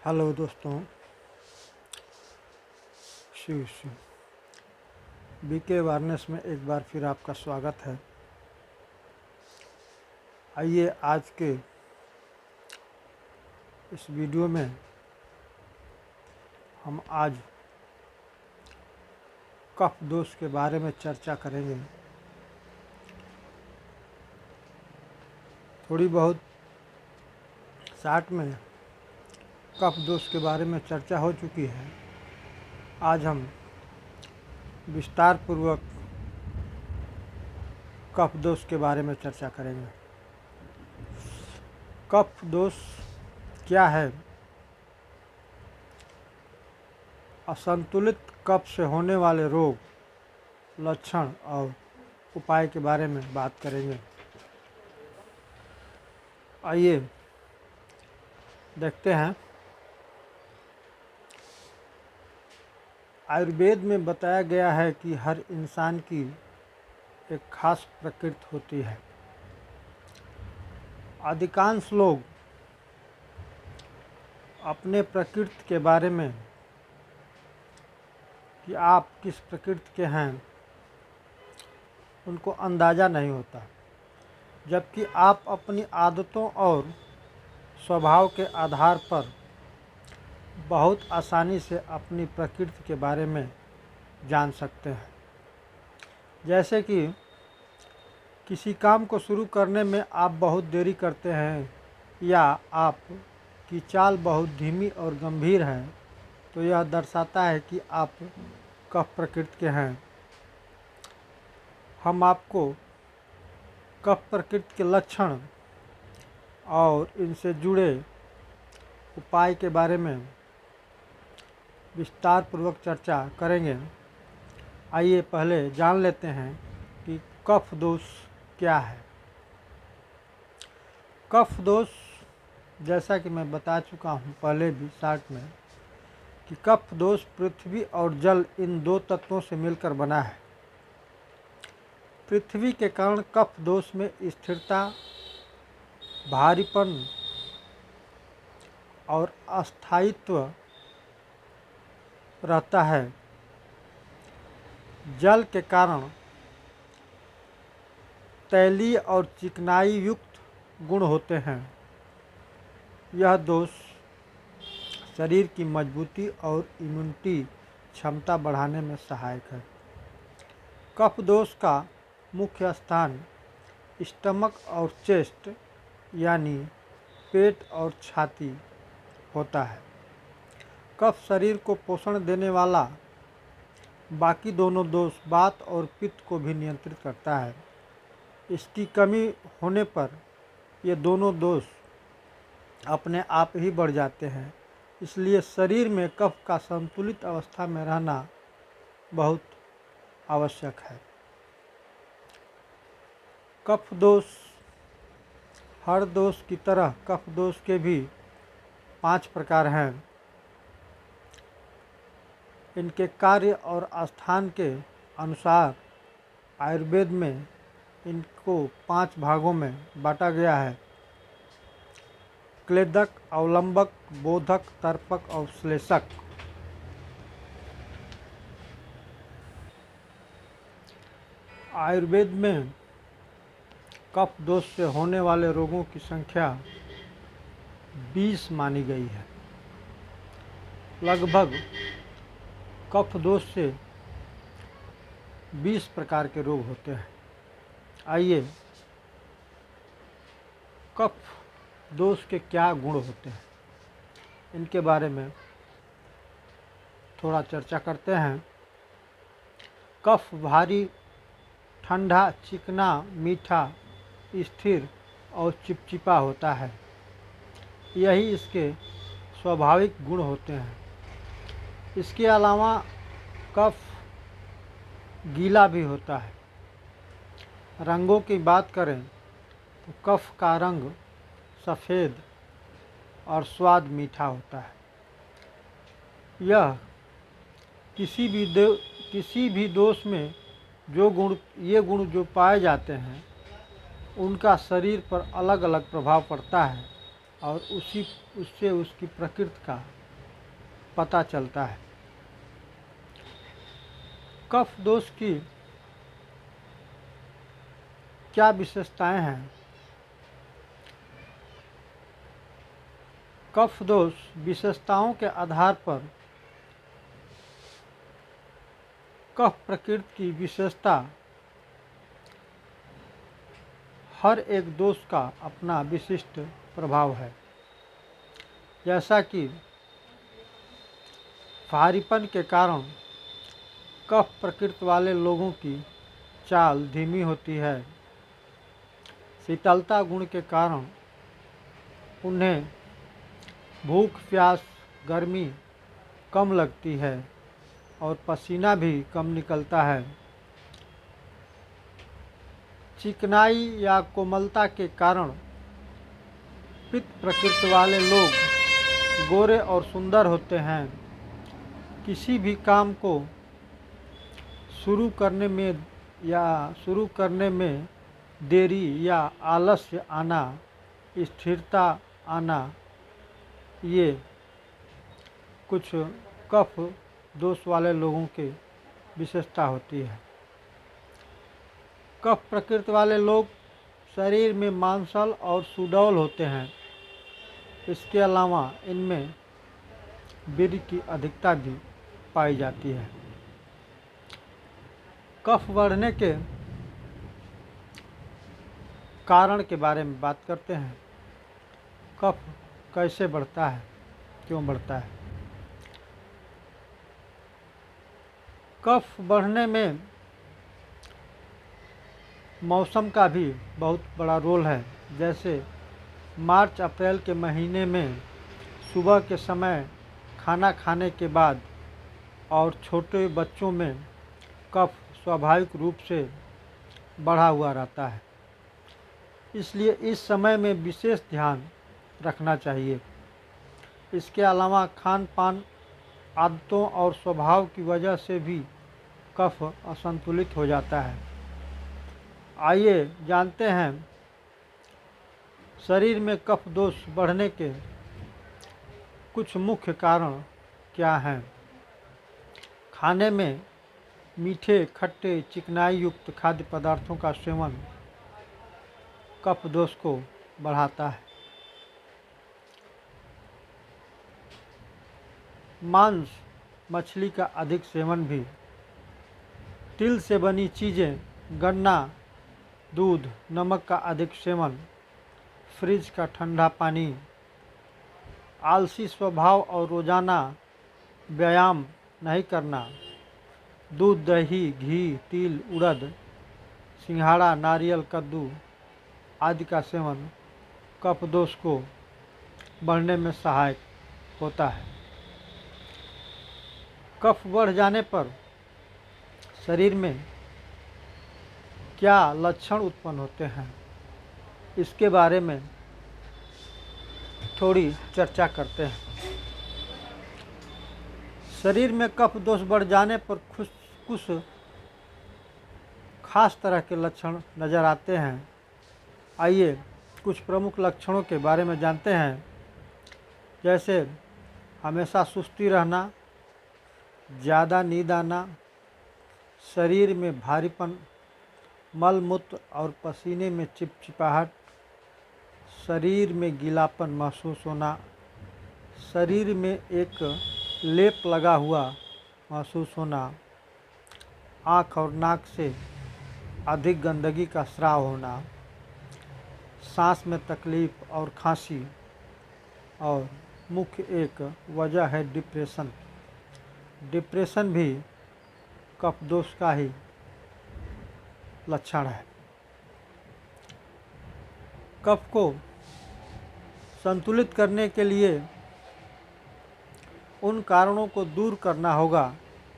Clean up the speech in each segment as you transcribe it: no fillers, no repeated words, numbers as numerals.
Hello दोस्तों, Shiv Shiv BK awareness में एक बार फिर आपका स्वागत है। आइए आज के इस वीडियो में हम आज कफ दोष के बारे में चर्चा करेंगे। थोड़ी बहुत शार्ट में कफ दोष के बारे में चर्चा हो चुकी है। आज हम विस्तार पूर्वक कफ दोष के बारे में चर्चा करेंगे। कफ दोष क्या है? असंतुलित कफ से होने वाले रोग, लक्षण और उपाय के बारे में बात करेंगे। आइए देखते हैं। आयुर्वेद में बताया गया है कि हर इंसान की एक खास प्रकृति होती है। अधिकांश लोग अपने प्रकृति के बारे में कि आप किस प्रकृति के हैं उनको अंदाज़ा नहीं होता, जबकि आप अपनी आदतों और स्वभाव के आधार पर बहुत आसानी से अपनी प्रकृति के बारे में जान सकते हैं। जैसे कि किसी काम को शुरू करने में आप बहुत देरी करते हैं या आप की चाल बहुत धीमी और गंभीर है, तो यह दर्शाता है कि आप कफ प्रकृति के हैं। हम आपको कफ प्रकृति के लक्षण और इनसे जुड़े उपाय के बारे में विस्तार पूर्वक चर्चा करेंगे। आइए पहले जान लेते हैं कि कफ दोष क्या है। कफ दोष, जैसा कि मैं बता चुका हूँ पहले भी शार्ट में, कि कफ दोष पृथ्वी और जल इन दो तत्वों से मिलकर बना है। पृथ्वी के कारण कफ दोष में स्थिरता, भारीपन और अस्थायित्व रहता है। जल के कारण तैलीय और चिकनाई युक्त गुण होते हैं। यह दोष शरीर की मजबूती और इम्यूनिटी क्षमता बढ़ाने में सहायक है। कफ दोष का मुख्य स्थान स्टमक और चेस्ट यानी पेट और छाती होता है। कफ शरीर को पोषण देने वाला बाकी दोनों दोष वात और पित्त को भी नियंत्रित करता है। इसकी कमी होने पर ये दोनों दोष अपने आप ही बढ़ जाते हैं। इसलिए शरीर में कफ का संतुलित अवस्था में रहना बहुत आवश्यक है। कफ दोष, हर दोष की तरह कफ दोष के भी 5 प्रकार हैं। इनके कार्य और स्थान के अनुसार आयुर्वेद में इनको 5 भागों में बांटा गया है: क्लेदक, अवलंबक, बोधक, तर्पक और श्लेषक। आयुर्वेद में कफ दोष से होने वाले रोगों की संख्या 20 मानी गई है। लगभग कफ दोष से 20 प्रकार के रोग होते हैं। आइए कफ दोष के क्या गुण होते हैं इनके बारे में थोड़ा चर्चा करते हैं। कफ भारी, ठंडा, चिकना, मीठा, स्थिर और चिपचिपा होता है। यही इसके स्वाभाविक गुण होते हैं। इसके अलावा कफ गीला भी होता है। रंगों की बात करें तो कफ का रंग सफ़ेद और स्वाद मीठा होता है। यह किसी भी दोष में ये गुण जो पाए जाते हैं उनका शरीर पर अलग अलग प्रभाव पड़ता है। और उससे उसकी प्रकृति का पता चलता है। कफ दोष की क्या विशेषताएं हैं? कफ दोष विशेषताओं के आधार पर कफ प्रकृति की विशेषता हर एक दोष का अपना विशिष्ट प्रभाव है। जैसा कि भारीपन के कारण कफ प्रकृति वाले लोगों की चाल धीमी होती है, शीतलता गुण के कारण उन्हें भूख प्यास गर्मी कम लगती है और पसीना भी कम निकलता है। चिकनाई या कोमलता के कारण पित्त प्रकृति वाले लोग गोरे और सुंदर होते हैं। किसी भी काम को शुरू करने में देरी या आलस्य आना, स्थिरता आना, ये कुछ कफ दोष वाले लोगों की विशेषता होती है। कफ प्रकृति वाले लोग शरीर में मांसल और सुडौल होते हैं। इसके अलावा इनमें वीर्य की अधिकता भी पाई जाती है। कफ बढ़ने के कारण के बारे में बात करते हैं। कफ कैसे बढ़ता है, क्यों बढ़ता है? कफ बढ़ने में मौसम का भी बहुत बड़ा रोल है। जैसे मार्च अप्रैल के महीने में सुबह के समय खाना खाने के बाद और छोटे बच्चों में कफ स्वाभाविक रूप से बढ़ा हुआ रहता है, इसलिए इस समय में विशेष ध्यान रखना चाहिए। इसके अलावा खान पान आदतों और स्वभाव की वजह से भी कफ असंतुलित हो जाता है। आइए जानते हैं शरीर में कफ दोष बढ़ने के कुछ मुख्य कारण क्या हैं। खाने में मीठे, खट्टे, चिकनाई युक्त खाद्य पदार्थों का सेवन कफ दोष को बढ़ाता है। मांस, मछली का अधिक सेवन भी, तिल से बनी चीज़ें, गन्ना, दूध, नमक का अधिक सेवन, फ्रिज का ठंडा पानी, आलसी स्वभाव और रोज़ाना व्यायाम नहीं करना, दूध, दही, घी, तिल, उड़द, सिंघाड़ा, नारियल, कद्दू आदि का सेवन कफ दोष को बढ़ने में सहायक होता है। कफ बढ़ जाने पर शरीर में क्या लक्षण उत्पन्न होते हैं, इसके बारे में थोड़ी चर्चा करते हैं। शरीर में कफ दोष बढ़ जाने पर कुछ खास तरह के लक्षण नज़र आते हैं। आइए कुछ प्रमुख लक्षणों के बारे में जानते हैं। जैसे हमेशा सुस्ती रहना, ज़्यादा नींद आना, शरीर में भारीपन, मल मूत्र और पसीने में चिपचिपाहट, शरीर में गीलापन महसूस होना, शरीर में एक लेप लगा हुआ महसूस होना, आँख और नाक से अधिक गंदगी का स्राव होना, सांस में तकलीफ और खांसी, और मुख्य एक वजह है डिप्रेशन। डिप्रेशन भी कफ दोष का ही लक्षण है। कफ को संतुलित करने के लिए उन कारणों को दूर करना होगा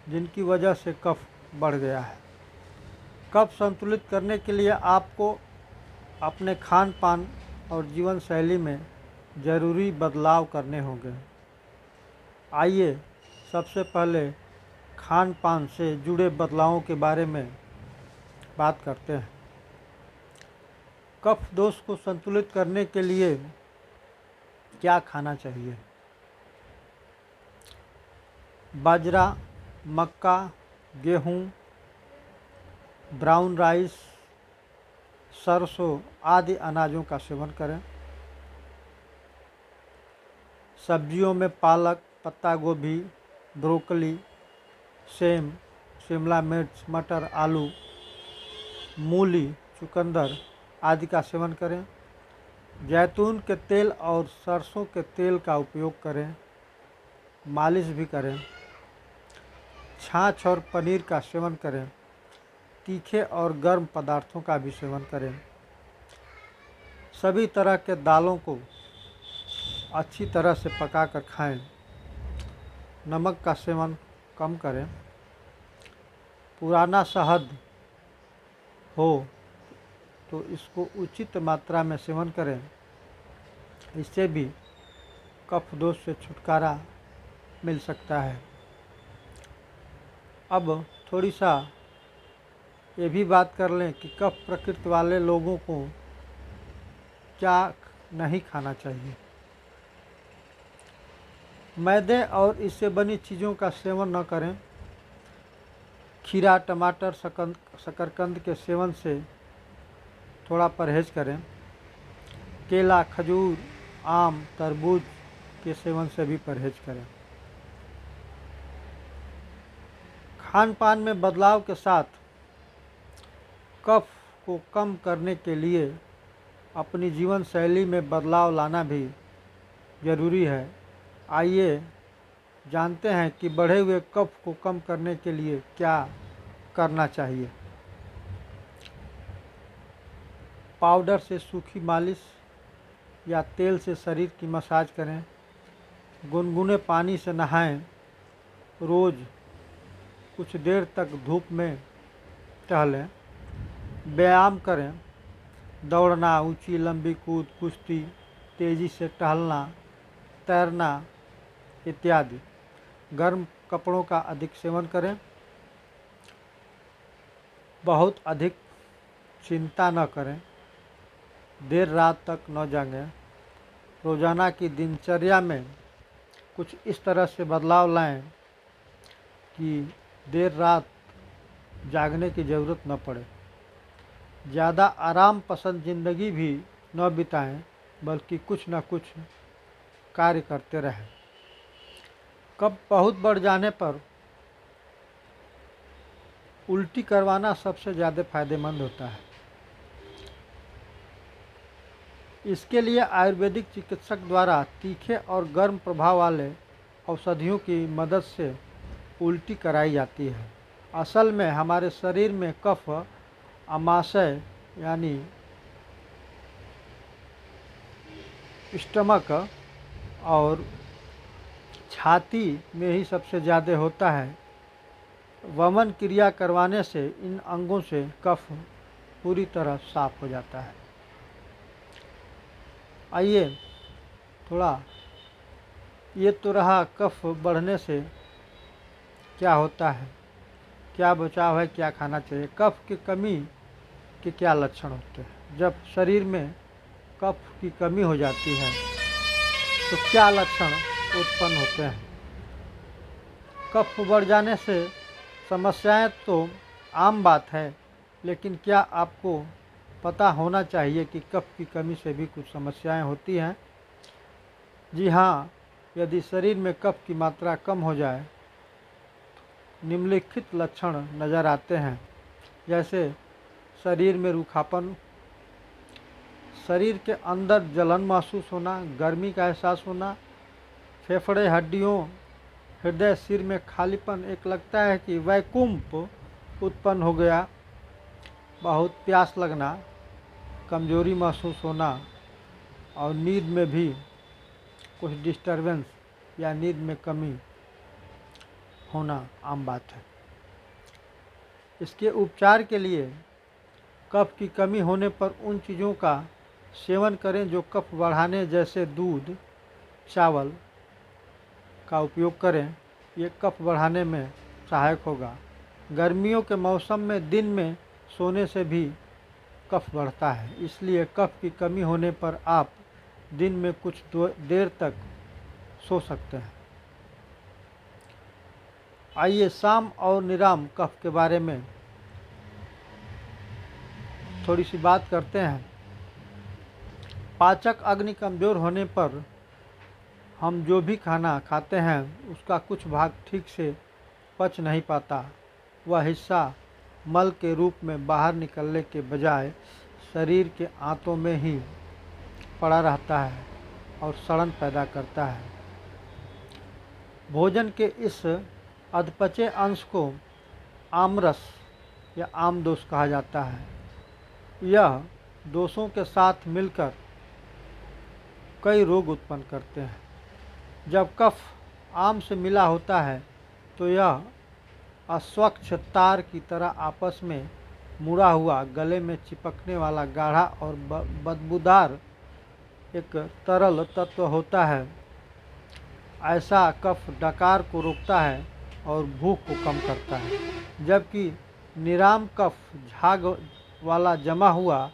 जिनकी वजह से कफ बढ़ गया है। कफ संतुलित करने के लिए आपको अपने खान पान और जीवन शैली में ज़रूरी बदलाव करने होंगे। आइए सबसे पहले खान पान से जुड़े बदलावों के बारे में बात करते हैं। कफ दोष को संतुलित करने के लिए क्या खाना चाहिए? बाजरा, मक्का, गेहूँ, ब्राउन राइस, सरसों आदि अनाजों का सेवन करें। सब्जियों में पालक, पत्ता गोभी, ब्रोकली, सेम, शिमला मिर्च, मटर, आलू, मूली, चुकंदर आदि का सेवन करें। जैतून के तेल और सरसों के तेल का उपयोग करें, मालिश भी करें। छाछ और पनीर का सेवन करें। तीखे और गर्म पदार्थों का भी सेवन करें। सभी तरह के दालों को अच्छी तरह से पकाकर खाएं। नमक का सेवन कम करें। पुराना शहद हो तो इसको उचित मात्रा में सेवन करें। इससे भी कफ दोष से छुटकारा मिल सकता है। अब थोड़ी सा ये भी बात कर लें कि कफ प्रकृति वाले लोगों को क्या नहीं खाना चाहिए। मैदे और इससे बनी चीज़ों का सेवन न करें। खीरा, टमाटर, शकरकंद के सेवन से थोड़ा परहेज करें। केला, खजूर, आम, तरबूज के सेवन से भी परहेज करें। खान पान में बदलाव के साथ कफ को कम करने के लिए अपनी जीवन शैली में बदलाव लाना भी ज़रूरी है। आइए जानते हैं कि बढ़े हुए कफ को कम करने के लिए क्या करना चाहिए। पाउडर से सूखी मालिश या तेल से शरीर की मसाज करें। गुनगुने पानी से नहाएं। रोज़ कुछ देर तक धूप में टहलें। व्यायाम करें। दौड़ना, ऊंची लंबी कूद, कुश्ती, तेज़ी से टहलना, तैरना इत्यादि। गर्म कपड़ों का अधिक सेवन करें। बहुत अधिक चिंता न करें। देर रात तक न जागें। रोज़ाना की दिनचर्या में कुछ इस तरह से बदलाव लाएं कि देर रात जागने की ज़रूरत न पड़े। ज़्यादा आराम पसंद ज़िंदगी भी न बिताएं, बल्कि कुछ न कुछ कार्य करते रहें। कफ बहुत बढ़ जाने पर उल्टी करवाना सबसे ज़्यादा फायदेमंद होता है। इसके लिए आयुर्वेदिक चिकित्सक द्वारा तीखे और गर्म प्रभाव वाले औषधियों की मदद से उल्टी कराई जाती है। असल में हमारे शरीर में कफ आमाशय यानी स्टमक और छाती में ही सबसे ज़्यादा होता है। वमन क्रिया करवाने से इन अंगों से कफ पूरी तरह साफ हो जाता है। आइए थोड़ा ये तो रहा कफ बढ़ने से क्या होता है, क्या बचाव है, क्या खाना चाहिए। कफ की कमी के क्या लक्षण होते हैं। जब शरीर में कफ की कमी हो जाती है तो क्या लक्षण उत्पन्न होते हैं। कफ बढ़ जाने से समस्याएं तो आम बात है, लेकिन क्या आपको पता होना चाहिए कि कफ की कमी से भी कुछ समस्याएं होती हैं। जी हाँ, यदि शरीर में कफ की मात्रा कम हो जाए निम्नलिखित लक्षण नज़र आते हैं, जैसे शरीर में रूखापन, शरीर के अंदर जलन महसूस होना, गर्मी का एहसास होना, फेफड़े, हड्डियों, हृदय, सिर में खालीपन, एक लगता है कि वैकुंठ उत्पन्न हो गया, बहुत प्यास लगना, कमजोरी महसूस होना और नींद में भी कुछ डिस्टरबेंस या नींद में कमी होना आम बात है। इसके उपचार के लिए कफ की कमी होने पर उन चीज़ों का सेवन करें जो कफ बढ़ाने, जैसे दूध, चावल का उपयोग करें। ये कफ बढ़ाने में सहायक होगा। गर्मियों के मौसम में दिन में सोने से भी कफ बढ़ता है, इसलिए कफ की कमी होने पर आप दिन में कुछ देर तक सो सकते हैं। आइए साम और निराम कफ के बारे में थोड़ी सी बात करते हैं। पाचक अग्नि कमज़ोर होने पर हम जो भी खाना खाते हैं उसका कुछ भाग ठीक से पच नहीं पाता। वह हिस्सा मल के रूप में बाहर निकलने के बजाय शरीर के आंतों में ही पड़ा रहता है और सड़न पैदा करता है। भोजन के इस अधपचे अंश को आमरस या आमदोष कहा जाता है। यह दोषों के साथ मिलकर कई रोग उत्पन्न करते हैं। जब कफ आम से मिला होता है तो यह अस्वच्छ तार की तरह आपस में मुड़ा हुआ गले में चिपकने वाला गाढ़ा और बदबूदार एक तरल तत्व होता है। ऐसा कफ डकार को रोकता है और भूख को कम करता है, जबकि निराम कफ झाग वाला जमा हुआ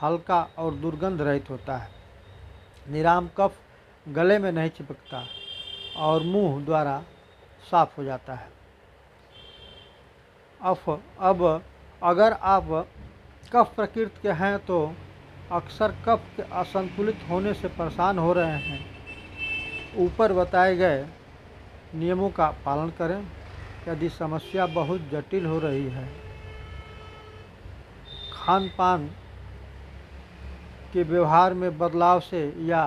हल्का और दुर्गंध रहित होता है। निराम कफ गले में नहीं चिपकता और मुंह द्वारा साफ हो जाता है। अब अगर आप कफ प्रकृति के हैं तो अक्सर कफ के असंतुलित होने से परेशान हो रहे हैं, ऊपर बताए गए नियमों का पालन करें। यदि समस्या बहुत जटिल हो रही है, खान पान के व्यवहार में बदलाव से या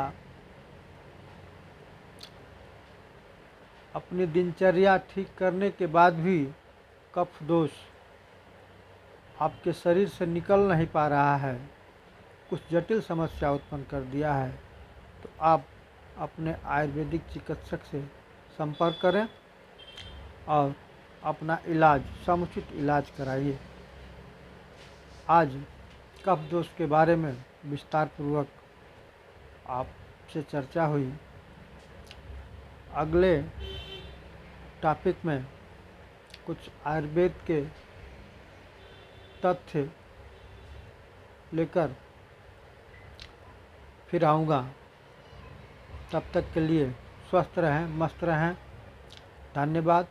अपनी दिनचर्या ठीक करने के बाद भी कफ दोष आपके शरीर से निकल नहीं पा रहा है, कुछ जटिल समस्या उत्पन्न कर दिया है, तो आप अपने आयुर्वेदिक चिकित्सक से संपर्क करें और अपना इलाज, समुचित इलाज कराइए। आज कफ दोष के बारे में विस्तार पूर्वक आपसे चर्चा हुई। अगले टॉपिक में कुछ आयुर्वेद के तथ्य लेकर फिर आऊँगा। तब तक के लिए स्वस्थ रहें, मस्त रहें। धन्यवाद।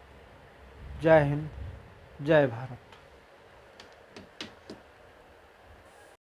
जय हिंद, जय भारत।